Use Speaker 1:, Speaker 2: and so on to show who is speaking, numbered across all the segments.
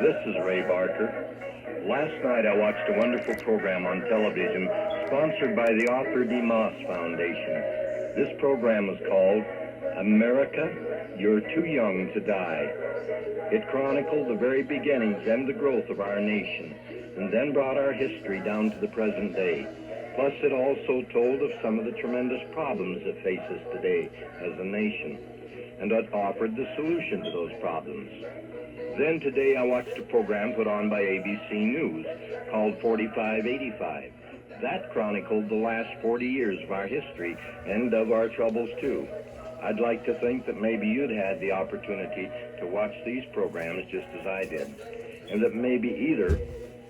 Speaker 1: This is Ray Barker. Last night I watched a wonderful program on television sponsored by the Arthur D. Moss Foundation. This program was called America, You're Too Young to Die. It chronicled the very beginnings and the growth of our nation, and then brought our history down to the present day. Plus, it also told of some of the tremendous problems that face us today as a nation, and it offered the solution to those problems. Then today I watched a program put on by ABC News called 4585. That chronicled the last 40 years of our history and of our troubles too. I'd like to think that maybe you'd had the opportunity to watch these programs just as I did, and that maybe either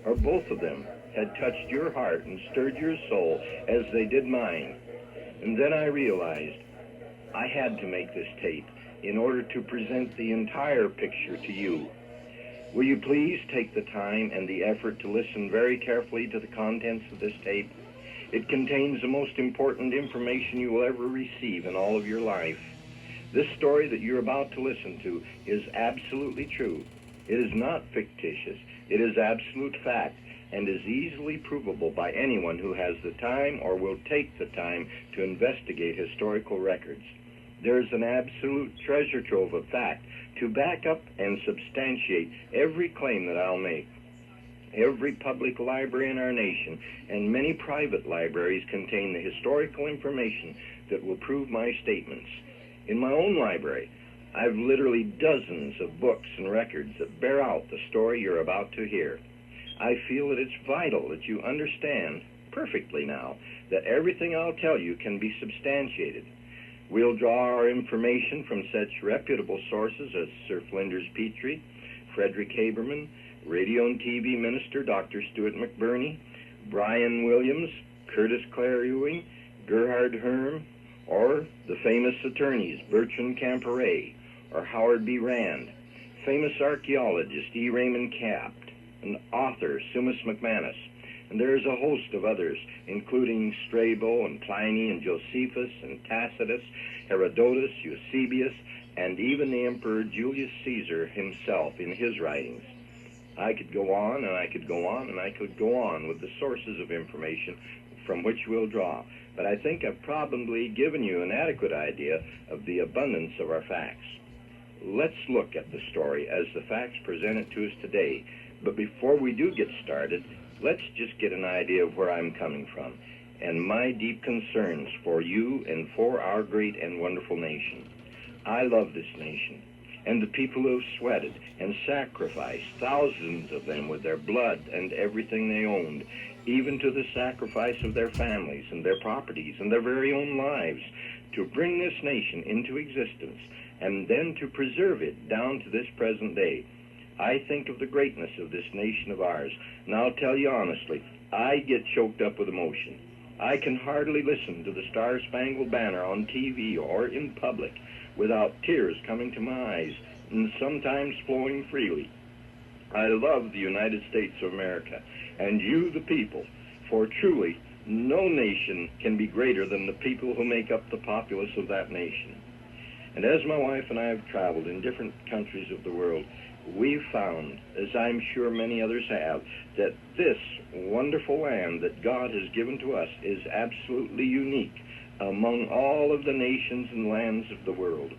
Speaker 1: or both of them had touched your heart and stirred your soul as they did mine. And then I realized I had to make this tape in order to present the entire picture to you. Will you please take the time and the effort to listen very carefully to the contents of this tape? It contains the most important information you will ever receive in all of your life. This story that you're about to listen to is absolutely true. It is not fictitious. It is absolute fact and is easily provable by anyone who has the time or will take the time to investigate historical records. There's an absolute treasure trove of fact to back up and substantiate every claim that I'll make. Every public library in our nation and many private libraries contain the historical information that will prove my statements. In my own library, I've literally dozens of books and records that bear out the story you're about to hear. I feel that it's vital that you understand perfectly now that everything I'll tell you can be substantiated. We'll draw our information from such reputable sources as Sir Flinders Petrie, Frederick Haberman, radio and TV minister Dr. Stuart McBurney, Brian Williams, Curtis Clare Ewing, Gerhard Herm, or the famous attorneys Bertrand Camparet or Howard B. Rand, famous archaeologist E. Raymond Capt, and author Sumas McManus. And there is a host of others, including Strabo and Pliny and Josephus and Tacitus, Herodotus, Eusebius, and even the Emperor Julius Caesar himself in his writings. I could go on and I could go on and I could go on with the sources of information from which we'll draw, but I think I've probably given you an adequate idea of the abundance of our facts. Let's look at the story as the facts presented to us today, but before we do get started, let's just get an idea of where I'm coming from and my deep concerns for you and for our great and wonderful nation. I love this nation and the people who have sweated and sacrificed, thousands of them with their blood and everything they owned, even to the sacrifice of their families and their properties and their very own lives, to bring this nation into existence and then to preserve it down to this present day. I think of the greatness of this nation of ours, and I'll tell you honestly, I get choked up with emotion. I can hardly listen to the Star-Spangled Banner on TV or in public without tears coming to my eyes and sometimes flowing freely. I love the United States of America and you, the people, for truly no nation can be greater than the people who make up the populace of that nation. And as my wife and I have traveled in different countries of the world, we've found, as I'm sure many others have, that this wonderful land that God has given to us is absolutely unique among all of the nations and lands of the world.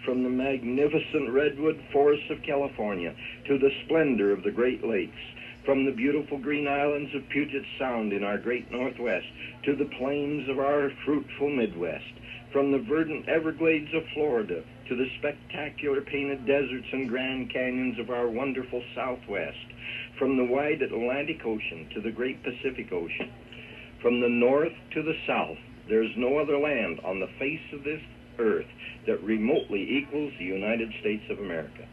Speaker 1: From the magnificent redwood forests of California to the splendor of the Great Lakes, from the beautiful green islands of Puget Sound in our great Northwest to the plains of our fruitful Midwest, from the verdant Everglades of Florida to the spectacular painted deserts and Grand Canyons of our wonderful Southwest, from the wide Atlantic Ocean to the great Pacific Ocean, from the north to the south, there's no other land on the face of this earth that remotely equals the United States of America.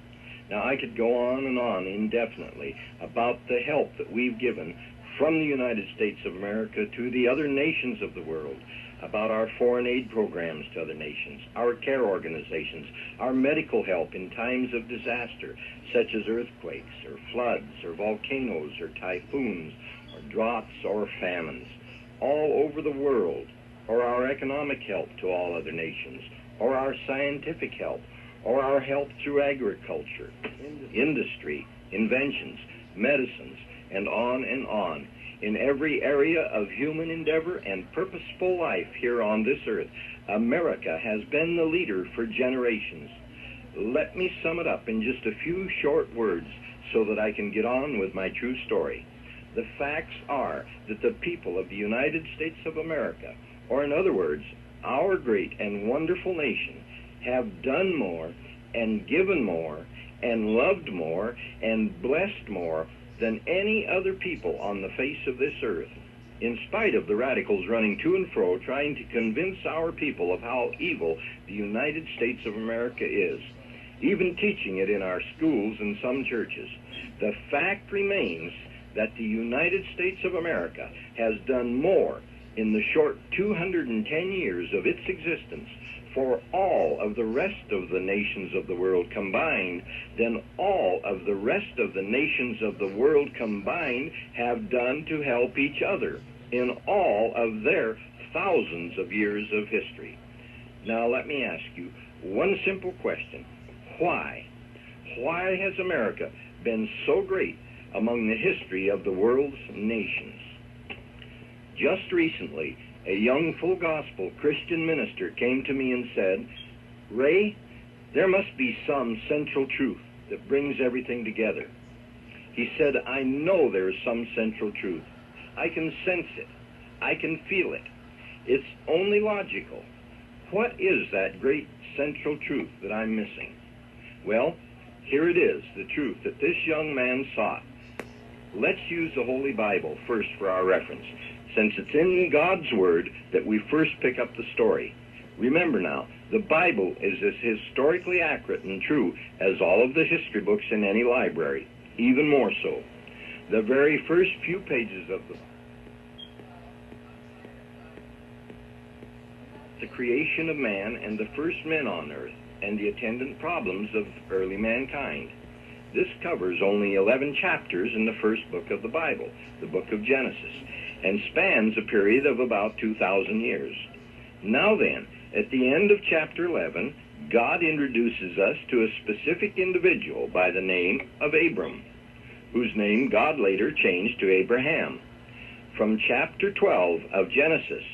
Speaker 1: Now, I could go on and on indefinitely about the help that we've given from the United States of America to the other nations of the world, about our foreign aid programs to other nations, our care organizations, our medical help in times of disaster, such as earthquakes or floods or volcanoes or typhoons or droughts or famines. All over the world, or our economic help to all other nations, or our scientific help, or our help through agriculture, industry, inventions, medicines, and on and on. In every area of human endeavor and purposeful life here on this earth, America has been the leader for generations. Let me sum it up in just a few short words so that I can get on with my true story. The facts are that the people of the United States of America, or in other words, our great and wonderful nation, have done more and given more and loved more and blessed more than any other people on the face of this earth, in spite of the radicals running to and fro trying to convince our people of how evil the United States of America is, even teaching it in our schools and some churches. The fact remains that the United States of America has done more in the short 210 years of its existence for all of the rest of the nations of the world combined than all of the rest of the nations of the world combined have done to help each other in all of their thousands of years of history. Now let me ask you one simple question. Why? Why has America been so great among the history of the world's nations? Just recently, a young full gospel Christian minister came to me and said, "Ray, there must be some central truth that brings everything together." He said, "I know there's some central truth. I can sense it. I can feel it. It's only logical. What is that great central truth that I'm missing?" Well, here it is, the truth that this young man sought. Let's use the Holy Bible first for our reference, since it's in God's Word that we first pick up the story. Remember now, the Bible is as historically accurate and true as all of the history books in any library, even more so. The very first few pages of the creation of man and the first men on earth and the attendant problems of early mankind. This covers only 11 chapters in the first book of the Bible, the book of Genesis, and spans a period of about 2,000 years. Now then, at the end of chapter 11, God introduces us to a specific individual by the name of Abram, whose name God later changed to Abraham. From chapter 12 of Genesis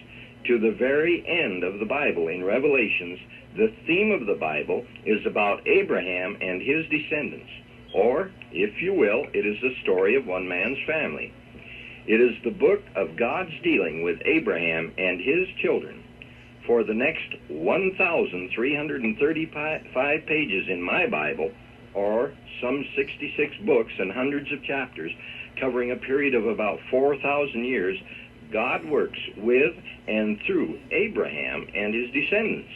Speaker 1: to the very end of the Bible in Revelations, the theme of the Bible is about Abraham and his descendants. Or, if you will, it is the story of one man's family. It is the book of God's dealing with Abraham and his children. For the next 1,335 pages in my Bible, or some 66 books and hundreds of chapters, covering a period of about 4,000 years, God works with and through Abraham and his descendants.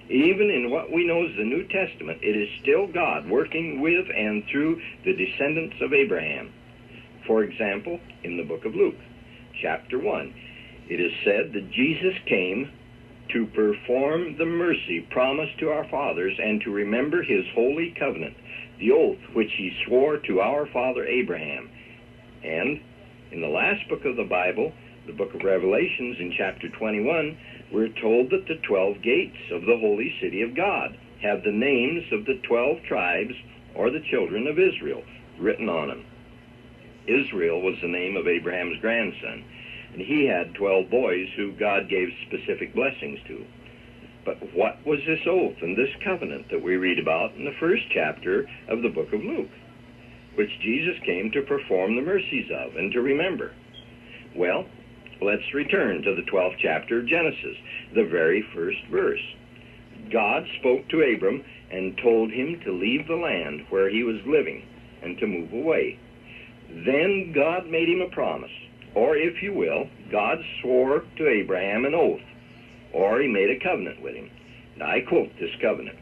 Speaker 1: Even in what we know as the New Testament, it is still God working with and through the descendants of Abraham. For example, in the book of Luke, chapter 1, it is said that Jesus came to perform the mercy promised to our fathers and to remember his holy covenant, the oath which he swore to our father Abraham. And in the last book of the Bible, the book of Revelations, in chapter 21, we're told that the 12 gates of the holy city of God have the names of the 12 tribes or the children of Israel written on them. Israel was the name of Abraham's grandson, and he had 12 boys who God gave specific blessings to. But what was this oath and this covenant that we read about in the first chapter of the book of Luke, which Jesus came to perform the mercies of and to remember? Well, let's return to the 12th chapter of Genesis, the very first verse. God spoke to Abram and told him to leave the land where he was living and to move away. Then God made him a promise, or if you will, God swore to Abraham an oath, or he made a covenant with him. And I quote this covenant,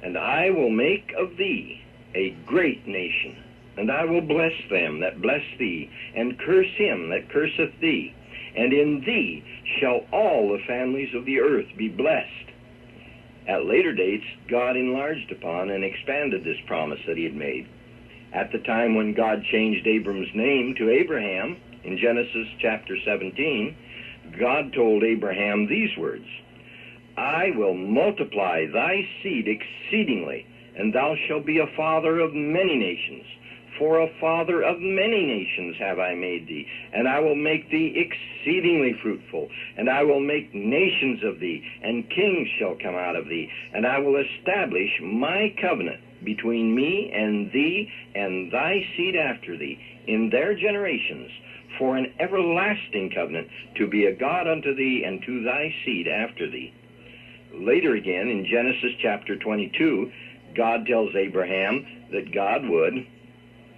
Speaker 1: "And I will make of thee a great nation, and I will bless them that bless thee, and curse him that curseth thee. And in thee shall all the families of the earth be blessed." At later dates, God enlarged upon and expanded this promise that he had made. At the time when God changed Abram's name to Abraham, in Genesis chapter 17, God told Abraham these words, I will multiply thy seed exceedingly, and thou shalt be a father of many nations. For a father of many nations have I made thee, and I will make thee exceedingly fruitful, and I will make nations of thee, and kings shall come out of thee, and I will establish my covenant between me and thee and thy seed after thee in their generations, for an everlasting covenant, to be a God unto thee and to thy seed after thee. Later again, in Genesis chapter 22, God tells Abraham that God would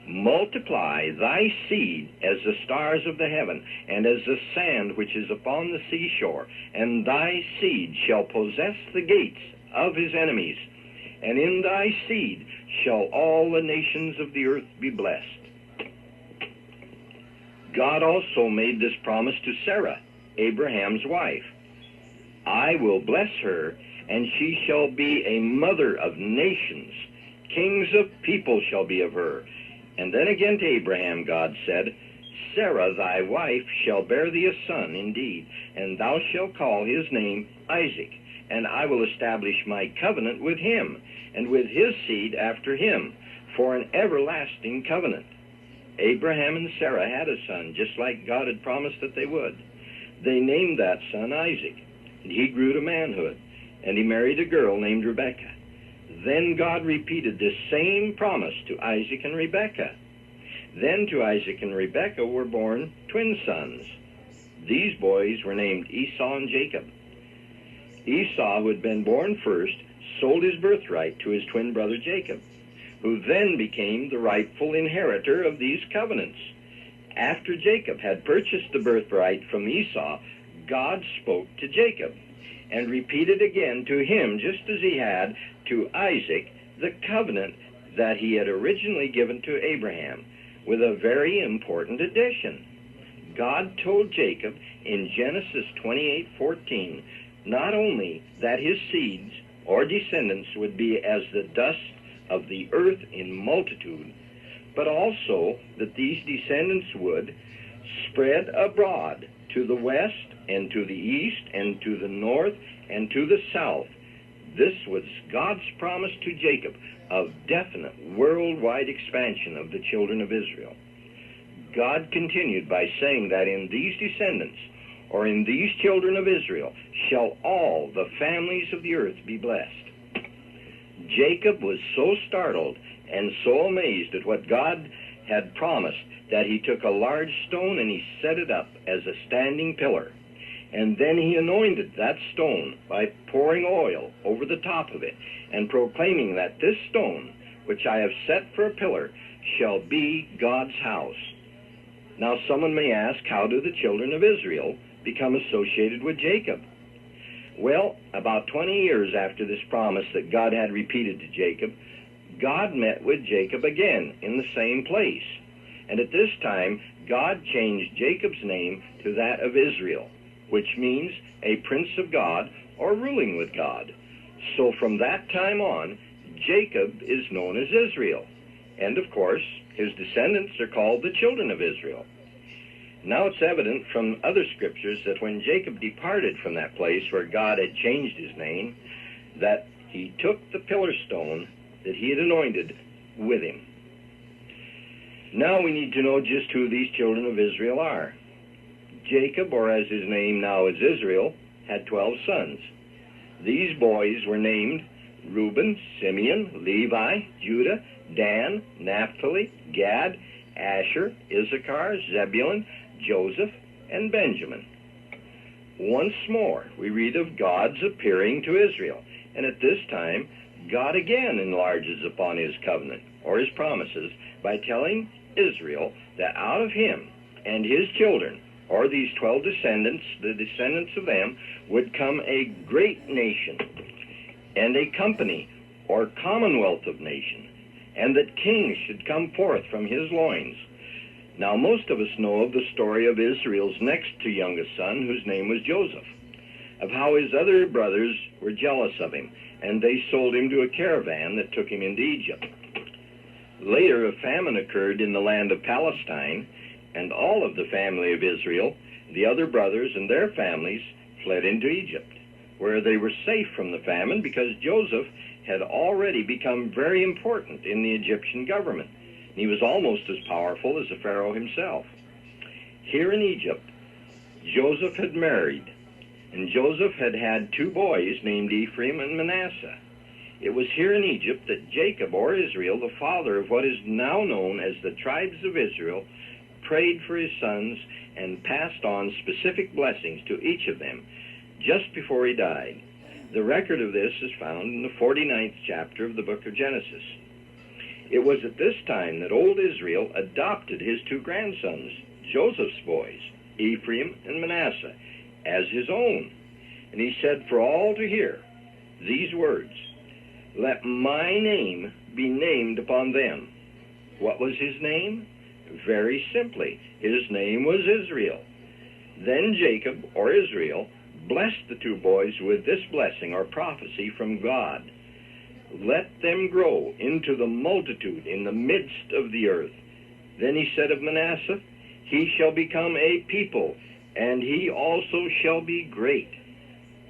Speaker 1: multiply thy seed as the stars of the heaven, and as the sand which is upon the seashore, and thy seed shall possess the gates of his enemies, and in thy seed shall all the nations of the earth be blessed. God also made this promise to Sarah, Abraham's wife. I will bless her, and she shall be a mother of nations. Kings of people shall be of her. And then again to Abraham God said, Sarah thy wife shall bear thee a son indeed, and thou shalt call his name Isaac, and I will establish my covenant with him, and with his seed after him, for an everlasting covenant. Abraham and Sarah had a son, just like God had promised that they would. They named that son Isaac, and he grew to manhood, and he married a girl named Rebekah. Then God repeated this same promise to Isaac and Rebekah. Then to Isaac and Rebekah were born twin sons. These boys were named Esau and Jacob. Esau, who had been born first, sold his birthright to his twin brother Jacob, who then became the rightful inheritor of these covenants. After Jacob had purchased the birthright from Esau, God spoke to Jacob and repeated again to him, just as he had to Isaac, the covenant that he had originally given to Abraham, with a very important addition. God told Jacob in Genesis 28:14 not only that his seeds or descendants would be as the dust of the earth in multitude, but also that these descendants would spread abroad to the west and to the east and to the north and to the south. This was God's promise to Jacob of definite worldwide expansion of the children of Israel. God continued by saying that in these descendants, or in these children of Israel, shall all the families of the earth be blessed. Jacob was so startled and so amazed at what God had promised that he took a large stone and he set it up as a standing pillar. And then he anointed that stone by pouring oil over the top of it and proclaiming that this stone, which I have set for a pillar, shall be God's house. Now someone may ask, how do the children of Israel become associated with Jacob? Well, about 20 years after this promise that God had repeated to Jacob, God met with Jacob again in the same place. And at this time, God changed Jacob's name to that of Israel, which means a prince of God or ruling with God. So from that time on, Jacob is known as Israel. And of course, his descendants are called the children of Israel. Now it's evident from other scriptures that when Jacob departed from that place where God had changed his name, that he took the pillar stone that he had anointed with him. Now we need to know just who these children of Israel are. Jacob, or as his name now is Israel, had 12 sons. These boys were named Reuben, Simeon, Levi, Judah, Dan, Naphtali, Gad, Asher, Issachar, Zebulun, Joseph, and Benjamin. Once more, we read of God's appearing to Israel, and at this time, God again enlarges upon his covenant, or his promises, by telling Israel that out of him and his children, or these 12 descendants, the descendants of them, would come a great nation, and a company, or commonwealth of nations, and that kings should come forth from his loins. Now, most of us know of the story of Israel's next to youngest son, whose name was Joseph, of how his other brothers were jealous of him, and they sold him to a caravan that took him into Egypt. Later, a famine occurred in the land of Palestine, and all of the family of Israel The other brothers and their families fled into Egypt, where they were safe from the famine because Joseph had already become very important in the Egyptian government. He was almost as powerful as the Pharaoh himself. Here in Egypt, Joseph had married, and Joseph had had two boys named Ephraim and Manasseh. It was here in Egypt that Jacob, or Israel, the father of what is now known as the tribes of Israel, prayed for his sons and passed on specific blessings to each of them just before he died. The record of this is found in the 49th chapter of the book of Genesis. It was at this time that old Israel adopted his two grandsons, Joseph's boys, Ephraim and Manasseh, as his own. And he said for all to hear these words, "Let my name be named upon them." What was his name? Very simply, his name was Israel. Then Jacob, or Israel, blessed the two boys with this blessing or prophecy from God. "Let them grow into the multitude in the midst of the earth." Then he said of Manasseh, "He shall become a people, and he also shall be great."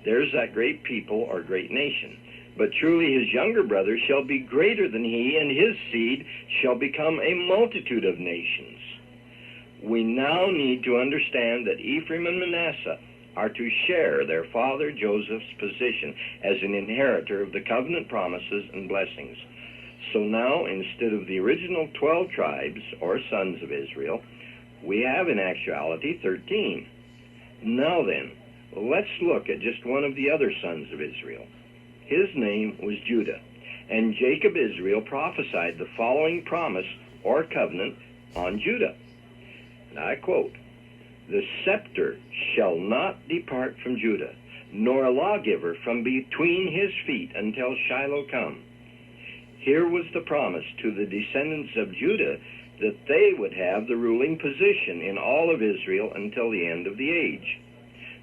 Speaker 1: There's that great people or great nation. But truly his younger brother shall be greater than he, and his seed shall become a multitude of nations. We now need to understand that Ephraim and Manasseh are to share their father Joseph's position as an inheritor of the covenant promises and blessings. So now, instead of the original 12 tribes or sons of Israel, we have in actuality 13. Now then, let's look at just one of the other sons of Israel. His name was Judah, and Jacob Israel prophesied the following promise or covenant on Judah. And I quote, "The scepter shall not depart from Judah, nor a lawgiver from between his feet until Shiloh come." Here was the promise to the descendants of Judah that they would have the ruling position in all of Israel until the end of the age.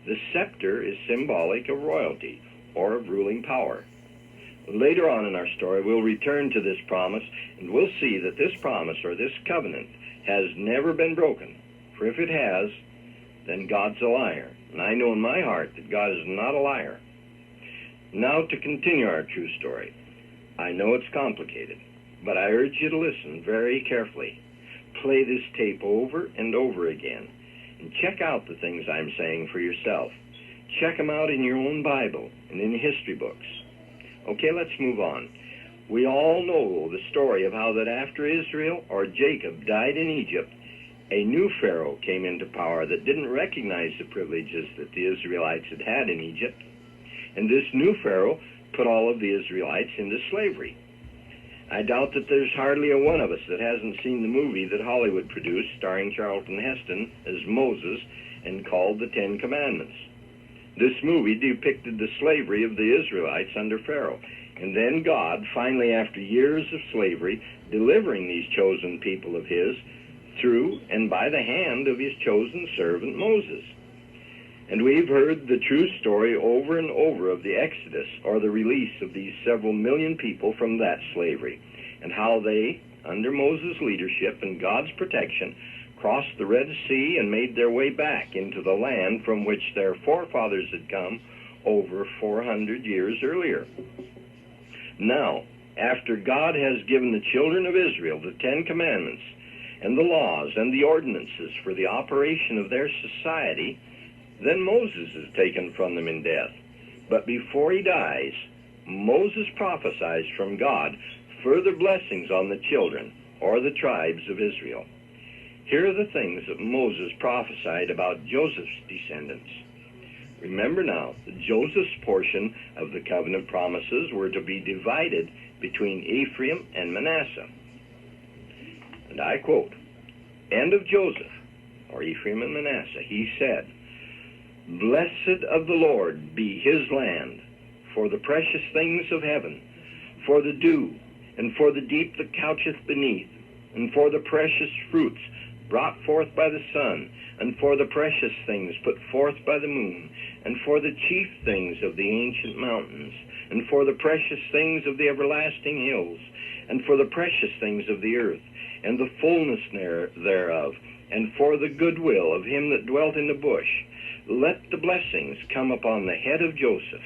Speaker 1: The scepter is symbolic of royalty, or of ruling power. Later on in our story, we'll return to this promise, and we'll see that this promise, or this covenant, has never been broken. For if it has, then God's a liar. And I know in my heart that God is not a liar. Now to continue our true story. I know it's complicated, but I urge you to listen very carefully. Play this tape over and over again, and check out the things I'm saying for yourself. Check them out in your own Bible and in history books. Okay, let's move on. We all know the story of how that after Israel, or Jacob, died in Egypt, a new Pharaoh came into power that didn't recognize the privileges that the Israelites had had in Egypt. And this new Pharaoh put all of the Israelites into slavery. I doubt that there's hardly a one of us that hasn't seen the movie that Hollywood produced starring Charlton Heston as Moses and called the 10 Commandments. This movie depicted the slavery of the Israelites under Pharaoh. And then God, finally after years of slavery, delivering these chosen people of his through and by the hand of his chosen servant Moses. And we've heard the true story over and over of the Exodus, or the release of these several million people from that slavery, and how they, under Moses' leadership and God's protection, crossed the Red Sea and made their way back into the land from which their forefathers had come over 400 years earlier. Now, after God has given the children of Israel the 10 Commandments and the laws and the ordinances for the operation of their society, then Moses is taken from them in death. But before he dies, Moses prophesies from God further blessings on the children, or the tribes of Israel. Here are the things that Moses prophesied about Joseph's descendants. Remember now that Joseph's portion of the covenant promises were to be divided between Ephraim and Manasseh. And I quote, "And of Joseph, or Ephraim and Manasseh, he said, Blessed of the Lord be his land, for the precious things of heaven, for the dew, and for the deep that coucheth beneath, and for the precious fruits brought forth by the sun, and for the precious things put forth by the moon, and for the chief things of the ancient mountains, and for the precious things of the everlasting hills, and for the precious things of the earth, and the fullness thereof, and for the goodwill of him that dwelt in the bush. Let the blessings come upon the head of Joseph.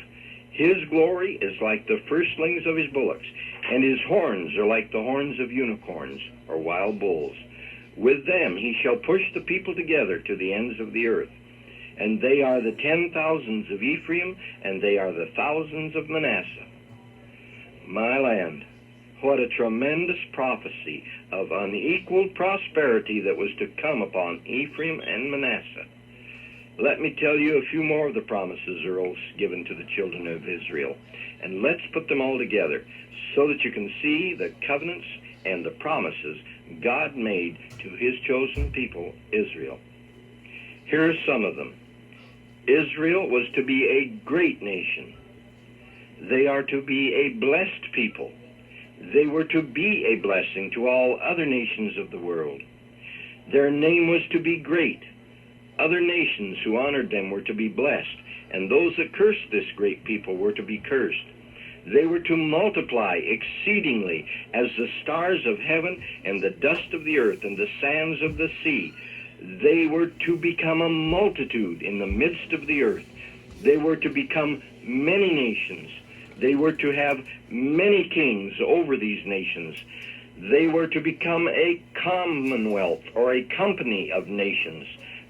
Speaker 1: His glory is like the firstlings of his bullocks, and his horns are like the horns of unicorns, or wild bulls. With them he shall push the people together to the ends of the earth. And they are the 10,000s of Ephraim, and they are the thousands of Manasseh. My land, what a tremendous prophecy of unequaled prosperity that was to come upon Ephraim and Manasseh. Let me tell you a few more of the promises or oaths given to the children of Israel, and let's put them all together so that you can see the covenants and the promises God made to his chosen people, Israel. Here are some of them. Israel was to be a great nation. They are to be a blessed people. They were to be a blessing to all other nations of the world. Their name was to be great. Other nations who honored them were to be blessed, and those that cursed this great people were to be cursed. They were to multiply exceedingly as the stars of heaven and the dust of the earth and the sands of the sea. They were to become a multitude in the midst of the earth. They were to become many nations. They were to have many kings over these nations. They were to become a commonwealth or a company of nations.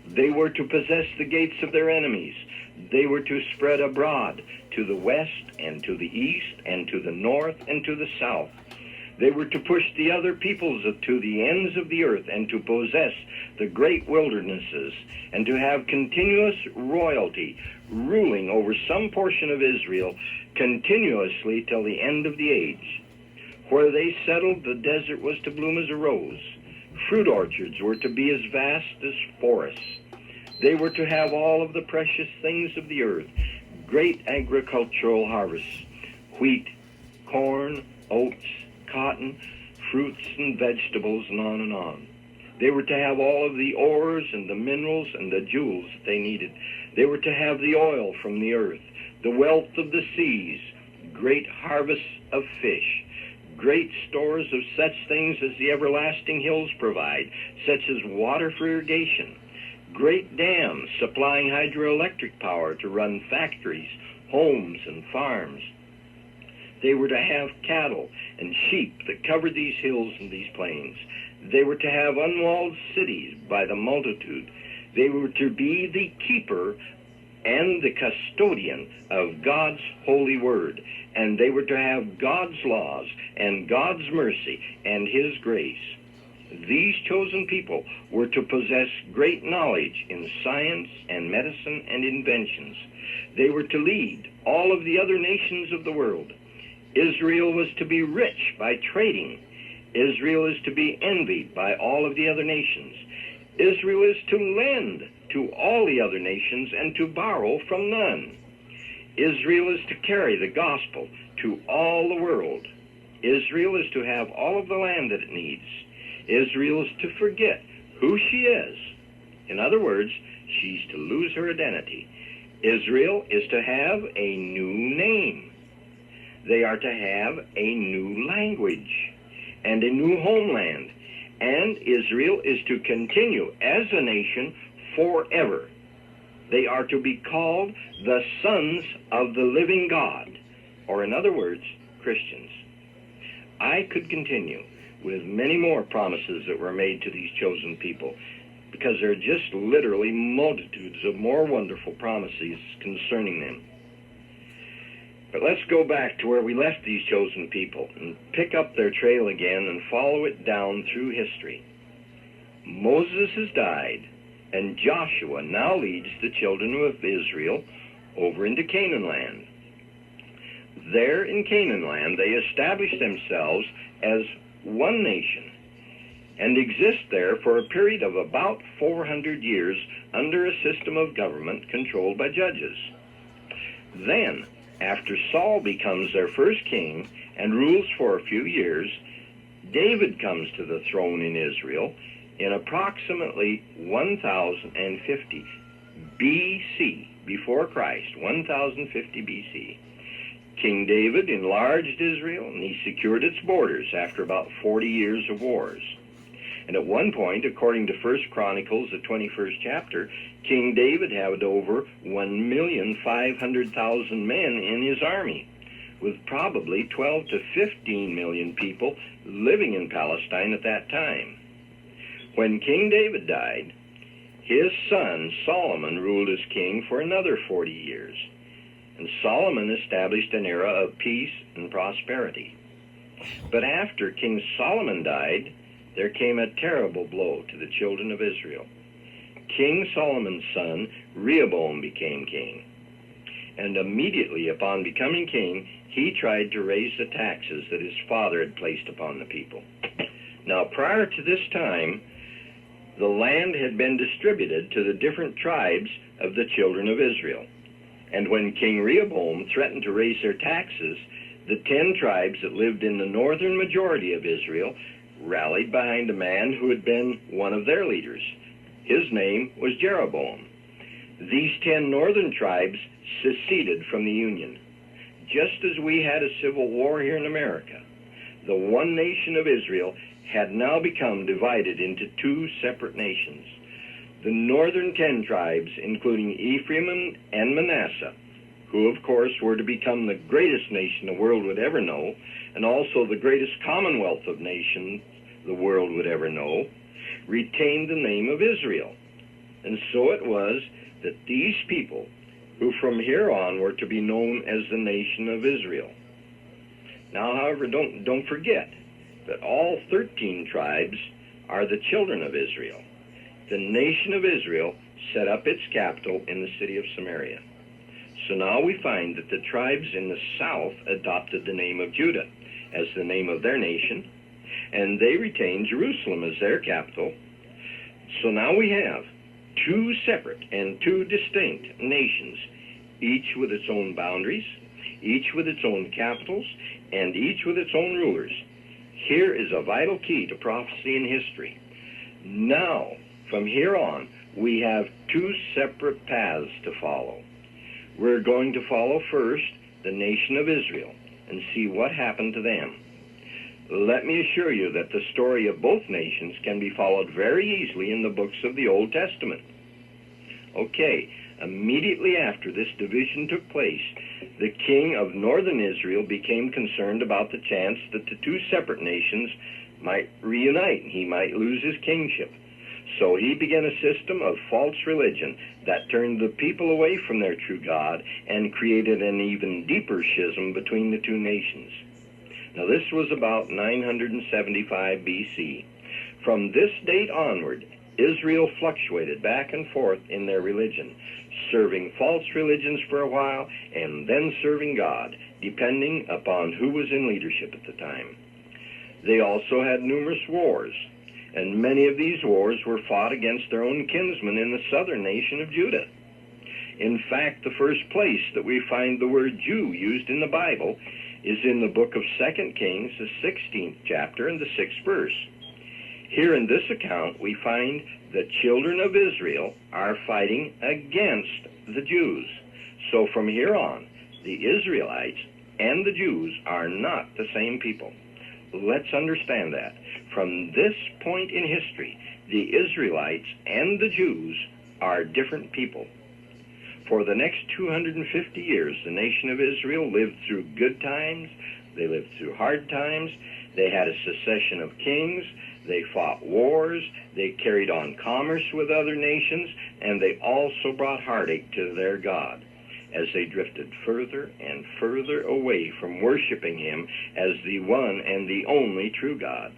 Speaker 1: They were to possess the gates of their enemies. They were to spread abroad to the west and to the east and to the north and to the south. They were to push the other peoples to the ends of the earth and to possess the great wildernesses and to have continuous royalty ruling over some portion of Israel continuously till the end of the age. Where they settled, the desert was to bloom as a rose. Fruit orchards were to be as vast as forests. They were to have all of the precious things of the earth, great agricultural harvests, wheat, corn, oats, cotton, fruits and vegetables, and on and on. They were to have all of the ores and the minerals and the jewels that they needed. They were to have the oil from the earth, the wealth of the seas, great harvests of fish, great stores of such things as the everlasting hills provide, such as water for irrigation, great dams supplying hydroelectric power to run factories, homes, and farms. They were to have cattle and sheep that covered these hills and these plains. They were to have unwalled cities by the multitude. They were to be the keeper and the custodian of God's holy word. And they were to have God's laws and God's mercy and his grace. These chosen people were to possess great knowledge in science and medicine and inventions. They were to lead all of the other nations of the world. Israel was to be rich by trading. Israel is to be envied by all of the other nations. Israel is to lend to all the other nations and to borrow from none. Israel is to carry the gospel to all the world. Israel is to have all of the land that it needs. Israel is to forget who she is. In other words, she's to lose her identity. Israel is to have a new name. They are to have a new language and a new homeland. And Israel is to continue as a nation forever. They are to be called the sons of the living God, or in other words, Christians. I could continue with many more promises that were made to these chosen people, because there are just literally multitudes of more wonderful promises concerning them. But let's go back to where we left these chosen people and pick up their trail again and follow it down through history. Moses has died, and Joshua now leads the children of Israel over into Canaan land. There in Canaan land, they established themselves as one nation and exist there for a period of about 400 years under a system of government controlled by judges. Then, after Saul becomes their first king and rules for a few years, David comes to the throne in Israel in approximately 1050 BC, before Christ, 1050 BC. King David enlarged Israel, and he secured its borders after about 40 years of wars. And at one point, according to 1 Chronicles, the 21st chapter, King David had over 1,500,000 men in his army, with probably 12 to 15 million people living in Palestine at that time. When King David died, his son Solomon ruled as king for another 40 years, and Solomon established an era of peace and prosperity. But after King Solomon died, there came a terrible blow to the children of Israel. King Solomon's son Rehoboam became king, and immediately upon becoming king, he tried to raise the taxes that his father had placed upon the people. Now, prior to this time, the land had been distributed to the different tribes of the children of Israel. And when King Rehoboam threatened to raise their taxes, the 10 tribes that lived in the northern majority of Israel rallied behind a man who had been one of their leaders. His name was Jeroboam. These 10 northern tribes seceded from the Union. Just as we had a civil war here in America, the one nation of Israel had now become divided into 2 separate nations. The northern 10 tribes, including Ephraim and Manasseh, who of course were to become the greatest nation the world would ever know, and also the greatest commonwealth of nations the world would ever know, retained the name of Israel. And so it was that these people, who from here on were to be known as the nation of Israel. Now, however, don't forget that all 13 tribes are the children of Israel. The nation of Israel set up its capital in the city of Samaria. So now we find that the tribes in the south adopted the name of Judah as the name of their nation, and they retained Jerusalem as their capital. So now we have 2 separate and 2 distinct nations, each with its own boundaries, each with its own capitals, and each with its own rulers. Here is a vital key to prophecy and history. Now, from here on, we have 2 separate paths to follow. We're going to follow first the nation of Israel and see what happened to them. Let me assure you that the story of both nations can be followed very easily in the books of the Old Testament. Okay, immediately after this division took place, the king of northern Israel became concerned about the chance that the 2 separate nations might reunite and he might lose his kingship. So he began a system of false religion that turned the people away from their true God and created an even deeper schism between the 2 nations. Now this was about 975 BC. From this date onward, Israel fluctuated back and forth in their religion, serving false religions for a while and then serving God, depending upon who was in leadership at the time. They also had numerous wars, and many of these wars were fought against their own kinsmen in the southern nation of Judah. In fact, the first place that we find the word Jew used in the Bible is in the book of 2 Kings, the 16th chapter and the 6th verse. Here in this account, we find the children of Israel are fighting against the Jews. So from here on, the Israelites and the Jews are not the same people. Let's understand that. From this point in history, the Israelites and the Jews are different people. For the next 250 years, the nation of Israel lived through good times, they lived through hard times, they had a succession of kings, they fought wars, they carried on commerce with other nations, and they also brought heartache to their God as they drifted further and further away from worshiping him as the one and the only true God.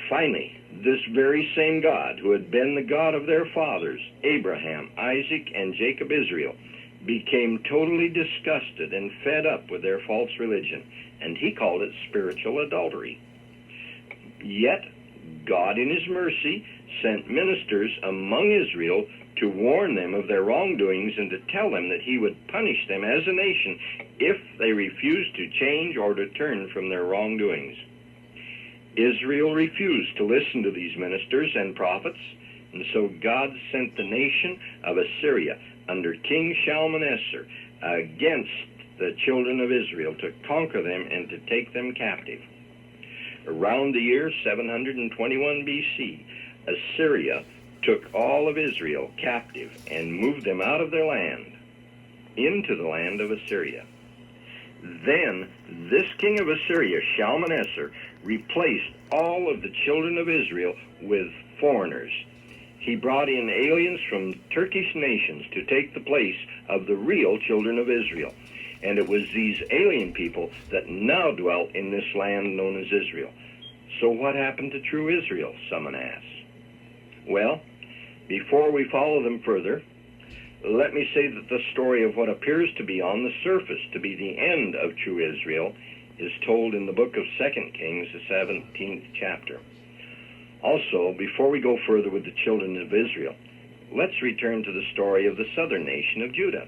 Speaker 1: Finally, this very same God who had been the God of their fathers, Abraham, Isaac, and Jacob Israel, became totally disgusted and fed up with their false religion, and he called it spiritual adultery. Yet, God in his mercy sent ministers among Israel to warn them of their wrongdoings and to tell them that he would punish them as a nation if they refused to change or to turn from their wrongdoings. Israel refused to listen to these ministers and prophets, and so God sent the nation of Assyria under King Shalmaneser against the children of Israel to conquer them and to take them captive. Around the year 721 BC, Assyria took all of Israel captive and moved them out of their land into the land of Assyria. Then this king of Assyria, Shalmaneser, replaced all of the children of Israel with foreigners. He brought in aliens from Turkish nations to take the place of the real children of Israel. And it was these alien people that now dwelt in this land known as Israel. So what happened to true Israel, someone asks? Well, before we follow them further, let me say that the story of what appears to be on the surface to be the end of true Israel is told in the book of 2 Kings, the 17th chapter. Also, before we go further with the children of Israel, let's return to the story of the southern nation of Judah.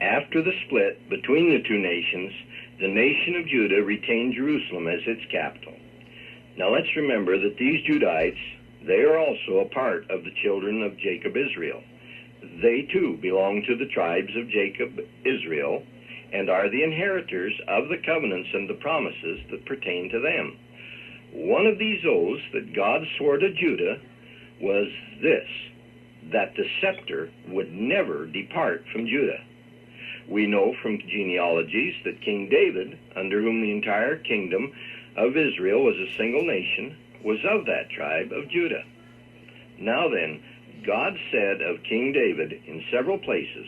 Speaker 1: After the split between the two nations, the nation of Judah retained Jerusalem as its capital. Now let's remember that these Judites, they are also a part of the children of Jacob Israel. They too belong to the tribes of Jacob Israel and are the inheritors of the covenants and the promises that pertain to them. One of these oaths that God swore to Judah was this, that the scepter would never depart from Judah. We know from genealogies that King David, under whom the entire kingdom of Israel was a single nation, was of that tribe of Judah. Now then, God said of King David in several places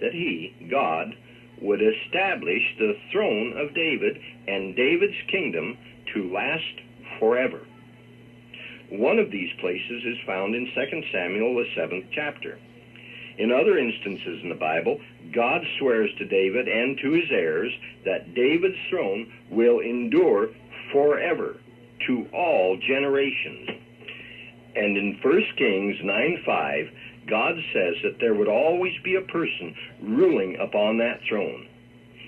Speaker 1: that he, God, would establish the throne of David and David's kingdom to last forever. One of these places is found in 2 Samuel, the 7th chapter. In other instances in the Bible, God swears to David and to his heirs that David's throne will endure forever to all generations. And in 1 Kings 9:5, God says that there would always be a person ruling upon that throne.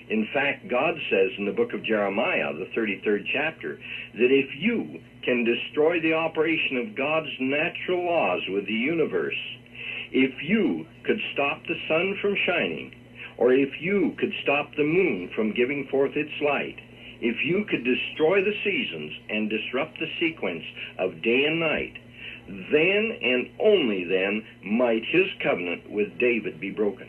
Speaker 1: In fact, God says in the book of Jeremiah, the 33rd chapter, that if you can destroy the operation of God's natural laws with the universe, if you could stop the sun from shining, or if you could stop the moon from giving forth its light, if you could destroy the seasons and disrupt the sequence of day and night, then and only then might his covenant with David be broken.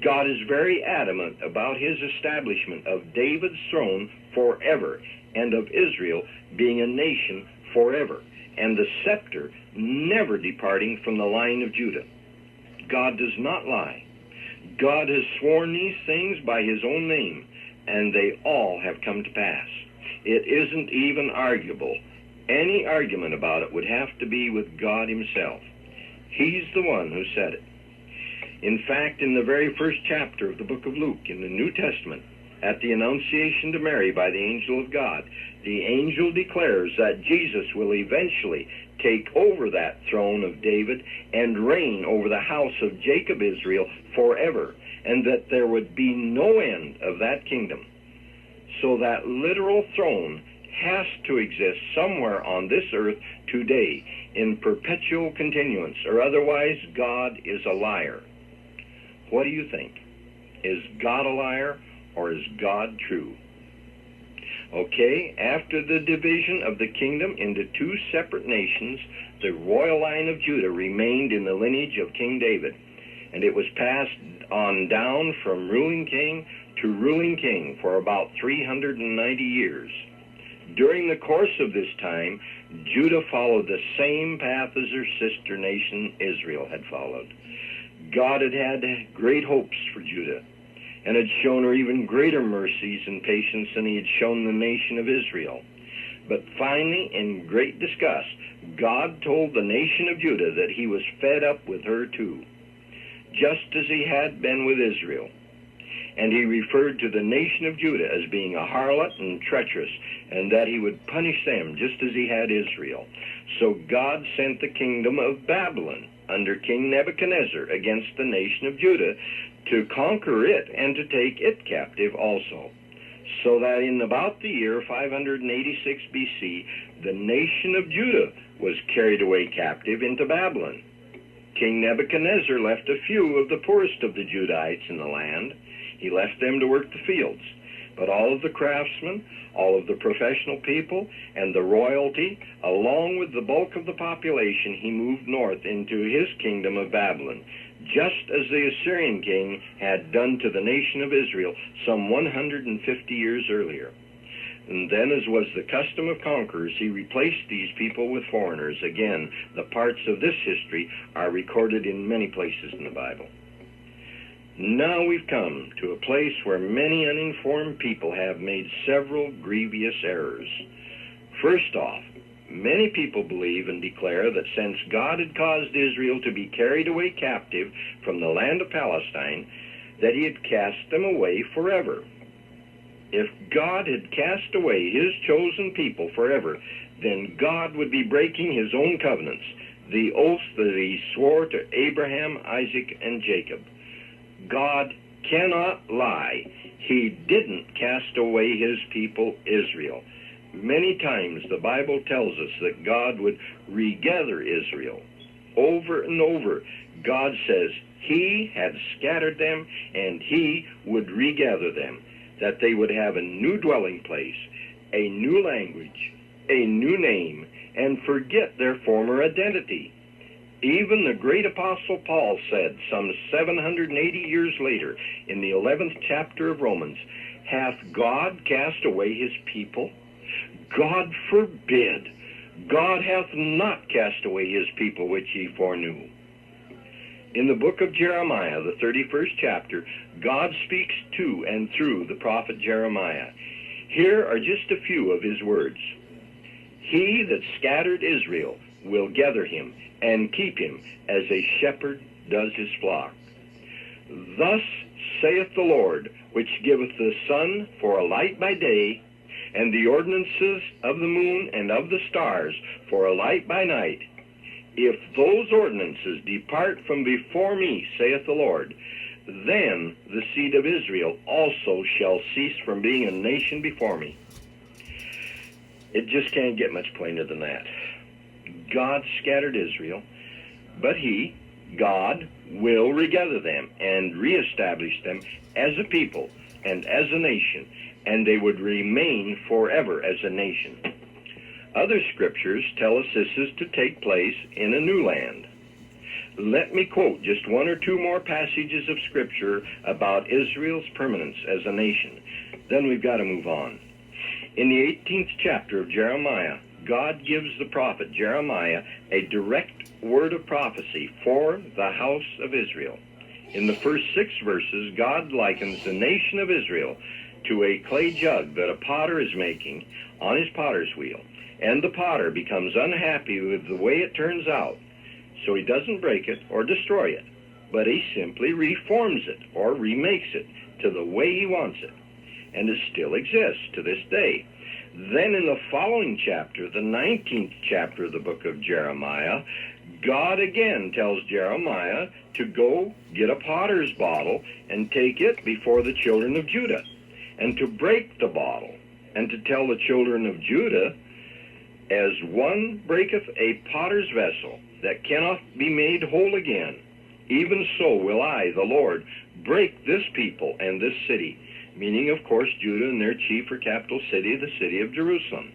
Speaker 1: God is very adamant about his establishment of David's throne forever and of Israel being a nation forever, and the scepter never departing from the line of Judah. God does not lie. God has sworn these things by his own name, and they all have come to pass. It isn't even arguable. Any argument about it would have to be with God himself. He's the one who said it. In fact, in the very first chapter of the book of Luke in the New Testament, at the Annunciation to Mary by the angel of God, the angel declares that Jesus will eventually take over that throne of David and reign over the house of Jacob Israel forever, and that there would be no end of that kingdom. So that literal throne has to exist somewhere on this earth today in perpetual continuance, or otherwise God is a liar. What do you think? Is God a liar, or is God true? Okay, after the division of the kingdom into two separate nations, the royal line of Judah remained in the lineage of King David, and it was passed on down from ruling king to ruling king for about 390 years. During the course of this time, Judah followed the same path as her sister nation Israel had followed. God had had great hopes for Judah, and had shown her even greater mercies and patience than he had shown the nation of Israel. But finally, in great disgust, God told the nation of Judah that he was fed up with her too, just as he had been with Israel. And he referred to the nation of Judah as being a harlot and treacherous, and that he would punish them just as he had Israel. So God sent the kingdom of Babylon under King Nebuchadnezzar against the nation of Judah to conquer it and to take it captive also. So that in about the year 586 BC, the nation of Judah was carried away captive into Babylon. King Nebuchadnezzar left a few of the poorest of the Judites in the land. He left them to work the fields. But all of the craftsmen, all of the professional people, and the royalty, along with the bulk of the population, he moved north into his kingdom of Babylon, just as the Assyrian king had done to the nation of Israel some 150 years earlier. And then, as was the custom of conquerors, he replaced these people with foreigners. Again, the parts of this history are recorded in many places in the Bible. Now we've come to a place where many uninformed people have made several grievous errors. First off, many people believe and declare that since God had caused Israel to be carried away captive from the land of Palestine, that he had cast them away forever. If God had cast away his chosen people forever, then God would be breaking his own covenants, the oaths that he swore to Abraham, Isaac, and Jacob. God cannot lie. He didn't cast away his people, Israel. Many times the Bible tells us that God would regather Israel. Over and over, God says he had scattered them and he would regather them, that they would have a new dwelling place, a new language, a new name, and forget their former identity. Even the great apostle Paul said some 780 years later in the 11th chapter of Romans, "Hath God cast away his people? God forbid. God hath not cast away his people which he foreknew." In the book of Jeremiah, the 31st chapter, God speaks to and through the prophet Jeremiah. Here are just a few of his words. "He that scattered Israel will gather him and keep him as a shepherd does his flock. Thus saith the Lord, which giveth the sun for a light by day, and the ordinances of the moon and of the stars for a light by night. If those ordinances depart from before me, saith the Lord, then the seed of Israel also shall cease from being a nation before me." It just can't get much plainer than that. God scattered Israel, but he, God, will regather them and reestablish them as a people and as a nation, and they would remain forever as a nation. Other scriptures tell us this is to take place in a new land. Let me quote just one or two more passages of scripture about Israel's permanence as a nation. Then we've got to move on. In the 18th chapter of Jeremiah, God gives the prophet Jeremiah a direct word of prophecy for the house of Israel. In the first 6 verses, God likens the nation of Israel to a clay jug that a potter is making on his potter's wheel, and the potter becomes unhappy with the way it turns out, so he doesn't break it or destroy it, but he simply reforms it or remakes it to the way he wants it, and it still exists to this day. Then in the following chapter, the 19th chapter of the book of Jeremiah, God again tells Jeremiah to go get a potter's bottle and take it before the children of Judah, and to break the bottle, and to tell the children of Judah, "As one breaketh a potter's vessel that cannot be made whole again, even so will I, the Lord, break this people and this city," meaning, of course, Judah and their chief or capital city, the city of Jerusalem.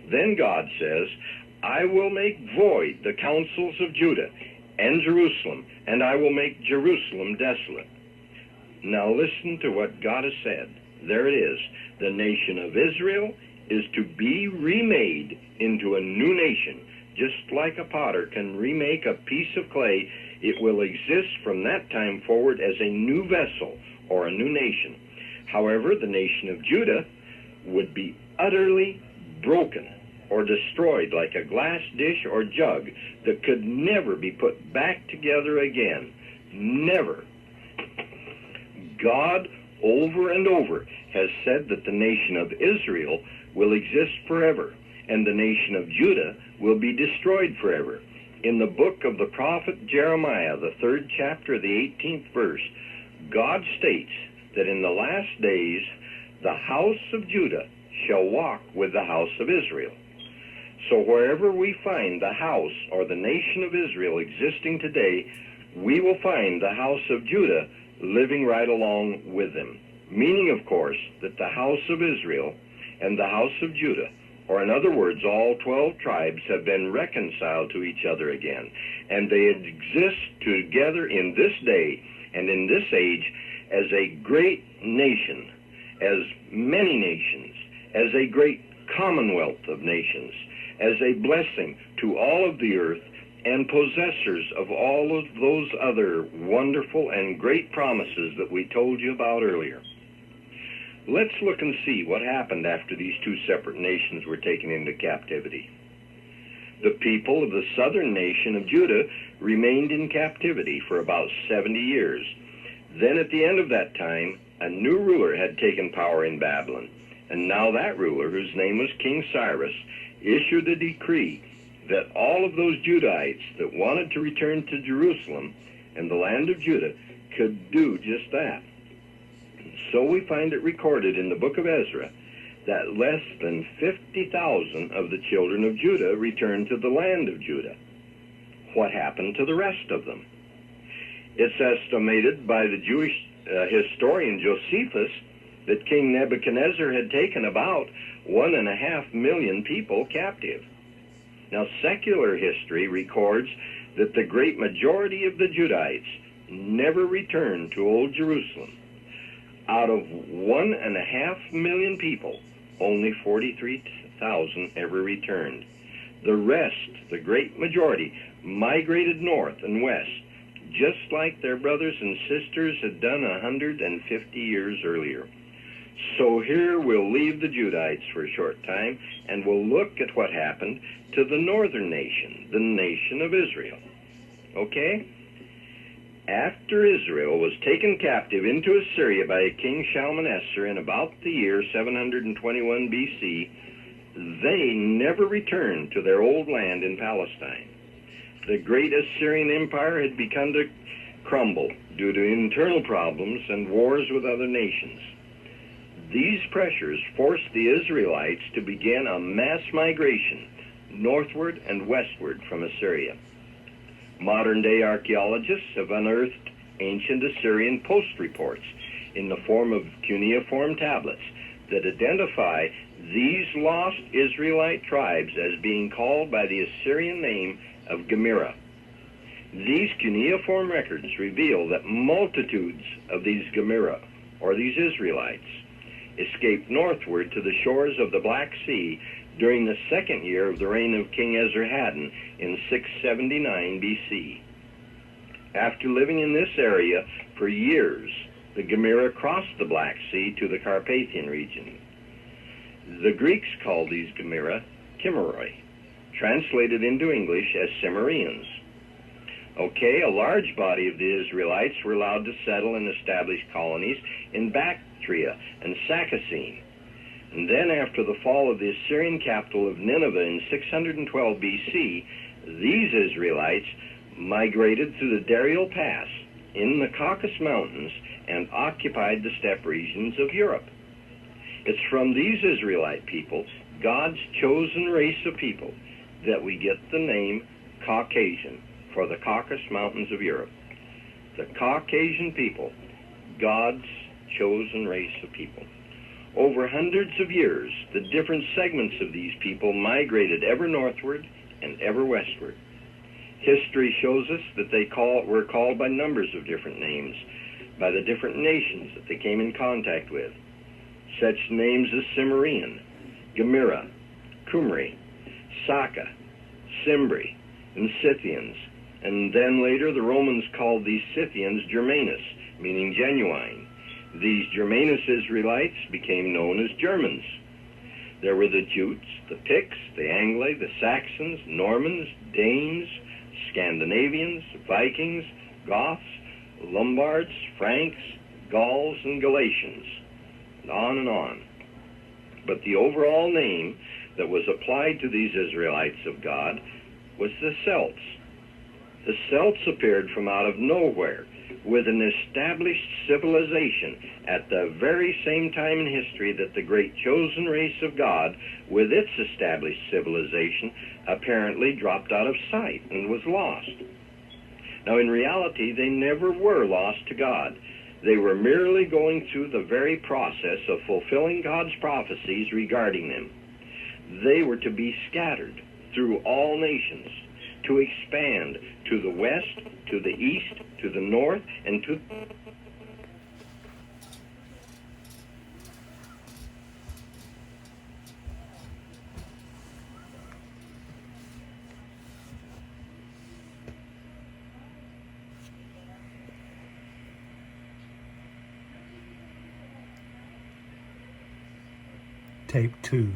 Speaker 1: Then God says, "I will make void the counsels of Judah and Jerusalem, and I will make Jerusalem desolate." Now listen to what God has said. There it is. The nation of Israel is to be remade into a new nation. Just like a potter can remake a piece of clay, it will exist from that time forward as a new vessel or a new nation. However, the nation of Judah would be utterly broken or destroyed like a glass dish or jug that could never be put back together again. Never. God, over and over, has said that the nation of Israel will exist forever, and the nation of Judah will be destroyed forever. In the book of the prophet Jeremiah, the 3rd chapter, the 18th verse, God states that in the last days the house of Judah shall walk with the house of Israel. So wherever we find the house or the nation of Israel existing today, we will find the house of Judah living right along with them. meaning, of course, that the house of Israel and the house of Judah, or in other words, all 12 tribes, have been reconciled to each other again, and they exist together in this day and in this age as a great nation, as many nations, as a great commonwealth of nations, as a blessing to all of the earth, and possessors of all of those other wonderful and great promises that we told you about earlier. Let's look and see what happened after these two separate nations were taken into captivity. The people of the southern nation of Judah remained in captivity for about 70 years. Then at the end of that time, a new ruler had taken power in Babylon, and now that ruler, whose name was King Cyrus, issued a decree that all of those Judahites that wanted to return to Jerusalem and the land of Judah could do just that. So we find it recorded in the book of Ezra that less than 50,000 of the children of Judah returned to the land of Judah. What happened to the rest of them? It's estimated by the Jewish historian Josephus that King Nebuchadnezzar had taken about 1.5 million people captive. Now, secular history records that the great majority of the Judahites never returned to Old Jerusalem. Out of 1.5 million people, only 43,000 ever returned. The rest, the great majority, migrated north and west, just like their brothers and sisters had done 150 years earlier. So here we'll leave the Judahites for a short time, and we'll look at what happened to the northern nation, the nation of Israel. Okay? After Israel was taken captive into Assyria by King Shalmaneser in about the year 721 BC, they never returned to their old land in Palestine. The great Assyrian Empire had begun to crumble due to internal problems and wars with other nations. These pressures forced the Israelites to begin a mass migration northward and westward from Assyria. Modern-day archaeologists have unearthed ancient Assyrian post reports in the form of cuneiform tablets that identify these lost Israelite tribes as being called by the Assyrian name of Gomera. These cuneiform records reveal that multitudes of these Gomera, or these Israelites, escaped northward to the shores of the Black Sea during the second year of the reign of King Esarhaddon in 679 BC. After living in this area for years, the Gomera crossed the Black Sea to the Carpathian region. The Greeks called these Gomera Kimmeroi, translated into English as Cimmerians. Okay, a large body of the Israelites were allowed to settle and establish colonies in Bactria and Sakacene. And then after the fall of the Assyrian capital of Nineveh in 612 BC, these Israelites migrated through the Dariel Pass in the Caucasus Mountains and occupied the steppe regions of Europe. It's from these Israelite people, God's chosen race of people, that we get the name Caucasian for the Caucasus Mountains of Europe. The Caucasian people, God's chosen race of people. Over hundreds of years, the different segments of these people migrated ever northward and ever westward. History shows us that they were called by numbers of different names, by the different nations that they came in contact with. Such names as Cimmerian, Gomera, Qumri, Saka, Cimbri, and Scythians. And then later the Romans called these Scythians Germanus, meaning genuine. These Germanus Israelites became known as Germans. There were the Jutes, the Picts, the Angli, the Saxons, Normans, Danes, Scandinavians, Vikings, Goths, Lombards, Franks, Gauls, and Galatians, and on and on. But the overall name that was applied to these Israelites of God was the Celts. The Celts appeared from out of nowhere with an established civilization at the very same time in history that the great chosen race of God, with its established civilization, apparently dropped out of sight and was lost. Now, in reality, they never were lost to God. They were merely going through the very process of fulfilling God's prophecies regarding them. They were to be scattered through all nations, to expand to the west, to the east, to the north, and to
Speaker 2: Tape 2.